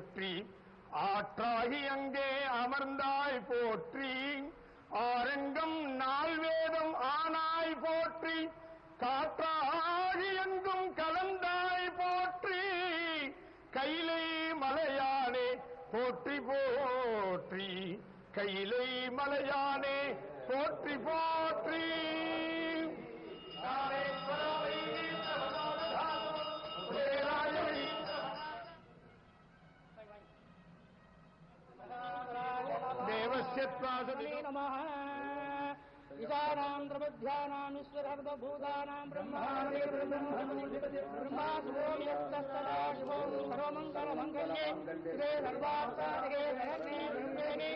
போற்றி ஆற்றாகி அங்கே அமர்ந்தாய் போற்றி ஆரங்கம் நால்வேதம் ஆனாய் போற்றி காற்றாகி எங்கும் கலந்தாய் போற்றி கைலை மலையானே போற்றி போற்றி கைலை மலையானே போற்றி போற்றி தேவஸ்யத்வாசதி நமः ईशानां प्रबुद्ध्यानां ईश्वरर्वभूतानां ब्रह्माणे ब्रह्मा शुभोऽयत्तदा शुभो सर्वमङ्गलमङ्गल्ये श्री सर्वार्थसाधके शरण्ये ब्रह्मेणे